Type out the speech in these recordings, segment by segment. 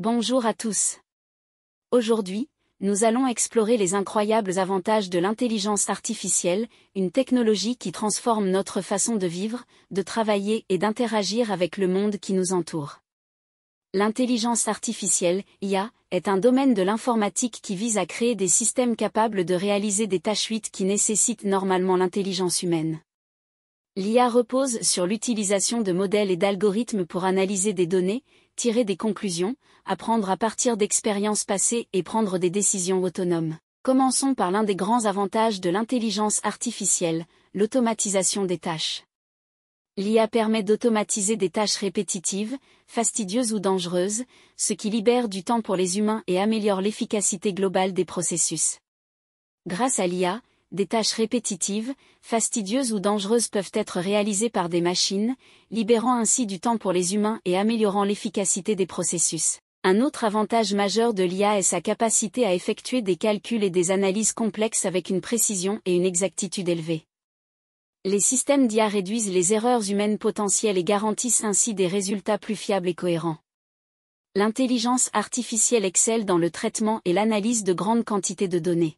Bonjour à tous. Aujourd'hui, nous allons explorer les incroyables avantages de l'intelligence artificielle, une technologie qui transforme notre façon de vivre, de travailler et d'interagir avec le monde qui nous entoure. L'intelligence artificielle, IA, est un domaine de l'informatique qui vise à créer des systèmes capables de réaliser des tâches qui nécessitent normalement l'intelligence humaine. L'IA repose sur l'utilisation de modèles et d'algorithmes pour analyser des données, tirer des conclusions, apprendre à partir d'expériences passées et prendre des décisions autonomes. Commençons par l'un des grands avantages de l'intelligence artificielle, l'automatisation des tâches. L'IA permet d'automatiser des tâches répétitives, fastidieuses ou dangereuses, ce qui libère du temps pour les humains et améliore l'efficacité globale des processus. Grâce à l'IA, des tâches répétitives, fastidieuses ou dangereuses peuvent être réalisées par des machines, libérant ainsi du temps pour les humains et améliorant l'efficacité des processus. Un autre avantage majeur de l'IA est sa capacité à effectuer des calculs et des analyses complexes avec une précision et une exactitude élevée. Les systèmes d'IA réduisent les erreurs humaines potentielles et garantissent ainsi des résultats plus fiables et cohérents. L'intelligence artificielle excelle dans le traitement et l'analyse de grandes quantités de données.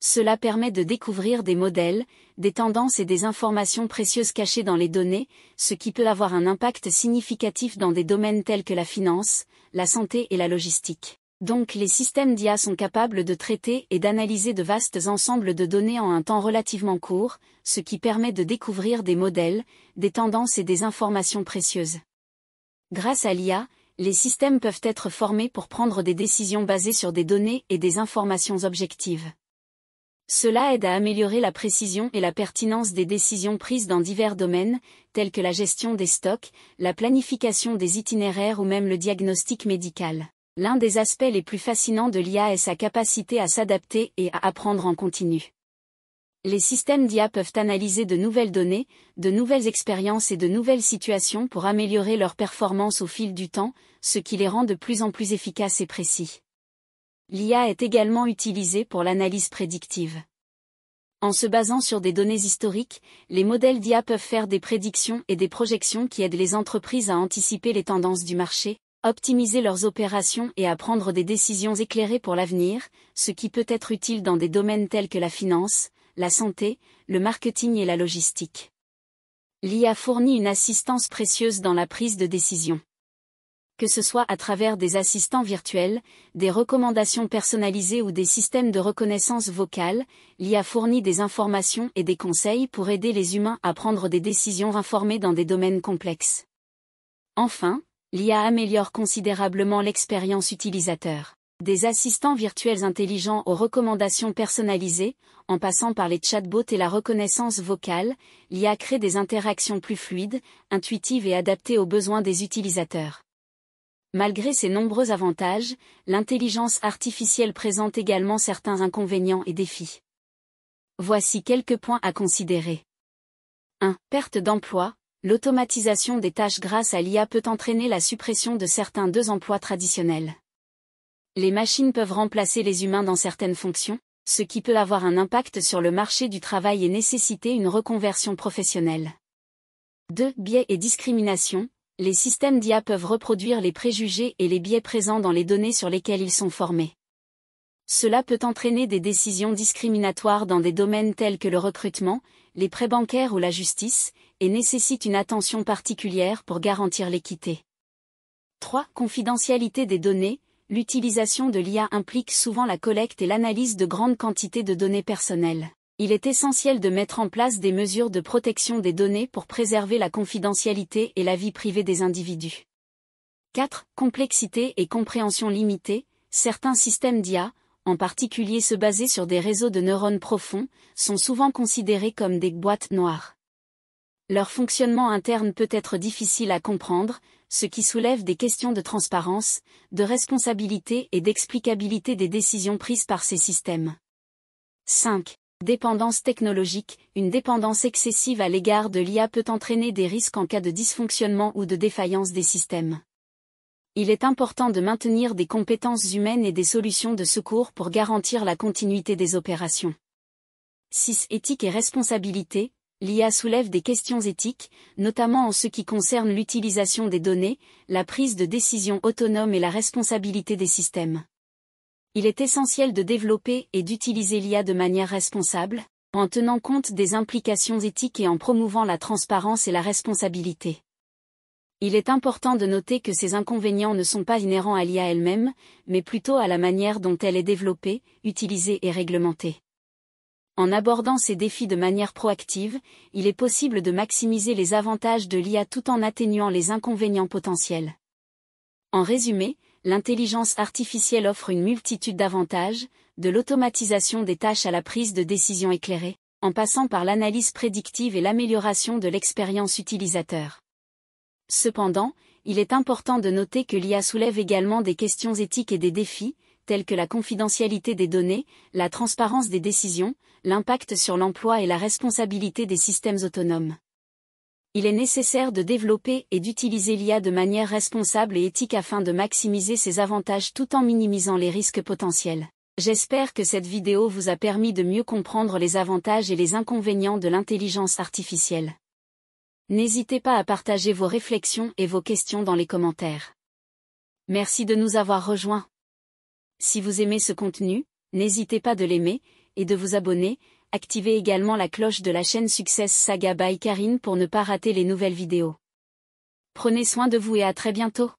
Cela permet de découvrir des modèles, des tendances et des informations précieuses cachées dans les données, ce qui peut avoir un impact significatif dans des domaines tels que la finance, la santé et la logistique. Donc les systèmes d'IA sont capables de traiter et d'analyser de vastes ensembles de données en un temps relativement court, ce qui permet de découvrir des modèles, des tendances et des informations précieuses. Grâce à l'IA, les systèmes peuvent être formés pour prendre des décisions basées sur des données et des informations objectives. Cela aide à améliorer la précision et la pertinence des décisions prises dans divers domaines, tels que la gestion des stocks, la planification des itinéraires ou même le diagnostic médical. L'un des aspects les plus fascinants de l'IA est sa capacité à s'adapter et à apprendre en continu. Les systèmes d'IA peuvent analyser de nouvelles données, de nouvelles expériences et de nouvelles situations pour améliorer leur performance au fil du temps, ce qui les rend de plus en plus efficaces et précis. L'IA est également utilisée pour l'analyse prédictive. En se basant sur des données historiques, les modèles d'IA peuvent faire des prédictions et des projections qui aident les entreprises à anticiper les tendances du marché, optimiser leurs opérations et à prendre des décisions éclairées pour l'avenir, ce qui peut être utile dans des domaines tels que la finance, la santé, le marketing et la logistique. L'IA fournit une assistance précieuse dans la prise de décision. Que ce soit à travers des assistants virtuels, des recommandations personnalisées ou des systèmes de reconnaissance vocale, l'IA fournit des informations et des conseils pour aider les humains à prendre des décisions informées dans des domaines complexes. Enfin, l'IA améliore considérablement l'expérience utilisateur. Des assistants virtuels intelligents aux recommandations personnalisées, en passant par les chatbots et la reconnaissance vocale, l'IA crée des interactions plus fluides, intuitives et adaptées aux besoins des utilisateurs. Malgré ces nombreux avantages, l'intelligence artificielle présente également certains inconvénients et défis. Voici quelques points à considérer. 1. Perte d'emploi. L'automatisation des tâches grâce à l'IA peut entraîner la suppression de certains emplois traditionnels. Les machines peuvent remplacer les humains dans certaines fonctions, ce qui peut avoir un impact sur le marché du travail et nécessiter une reconversion professionnelle. 2. Biais et discrimination. Les systèmes d'IA peuvent reproduire les préjugés et les biais présents dans les données sur lesquelles ils sont formés. Cela peut entraîner des décisions discriminatoires dans des domaines tels que le recrutement, les prêts bancaires ou la justice, et nécessite une attention particulière pour garantir l'équité. 3. Confidentialité des données. L'utilisation de l'IA implique souvent la collecte et l'analyse de grandes quantités de données personnelles. Il est essentiel de mettre en place des mesures de protection des données pour préserver la confidentialité et la vie privée des individus. 4. Complexité et compréhension limitée. Certains systèmes d'IA, en particulier ceux basés sur des réseaux de neurones profonds, sont souvent considérés comme des boîtes noires. Leur fonctionnement interne peut être difficile à comprendre, ce qui soulève des questions de transparence, de responsabilité et d'explicabilité des décisions prises par ces systèmes. 5. Dépendance technologique. Une dépendance excessive à l'égard de l'IA peut entraîner des risques en cas de dysfonctionnement ou de défaillance des systèmes. Il est important de maintenir des compétences humaines et des solutions de secours pour garantir la continuité des opérations. 6. Éthique et responsabilité. L'IA soulève des questions éthiques, notamment en ce qui concerne l'utilisation des données, la prise de décision autonome et la responsabilité des systèmes. Il est essentiel de développer et d'utiliser l'IA de manière responsable, en tenant compte des implications éthiques et en promouvant la transparence et la responsabilité. Il est important de noter que ces inconvénients ne sont pas inhérents à l'IA elle-même, mais plutôt à la manière dont elle est développée, utilisée et réglementée. En abordant ces défis de manière proactive, il est possible de maximiser les avantages de l'IA tout en atténuant les inconvénients potentiels. En résumé, l'intelligence artificielle offre une multitude d'avantages, de l'automatisation des tâches à la prise de décision éclairée, en passant par l'analyse prédictive et l'amélioration de l'expérience utilisateur. Cependant, il est important de noter que l'IA soulève également des questions éthiques et des défis, tels que la confidentialité des données, la transparence des décisions, l'impact sur l'emploi et la responsabilité des systèmes autonomes. Il est nécessaire de développer et d'utiliser l'IA de manière responsable et éthique afin de maximiser ses avantages tout en minimisant les risques potentiels. J'espère que cette vidéo vous a permis de mieux comprendre les avantages et les inconvénients de l'intelligence artificielle. N'hésitez pas à partager vos réflexions et vos questions dans les commentaires. Merci de nous avoir rejoints. Si vous aimez ce contenu, n'hésitez pas de l'aimer, et de vous abonner, activez également la cloche de la chaîne Success Saga by Karine pour ne pas rater les nouvelles vidéos. Prenez soin de vous et à très bientôt.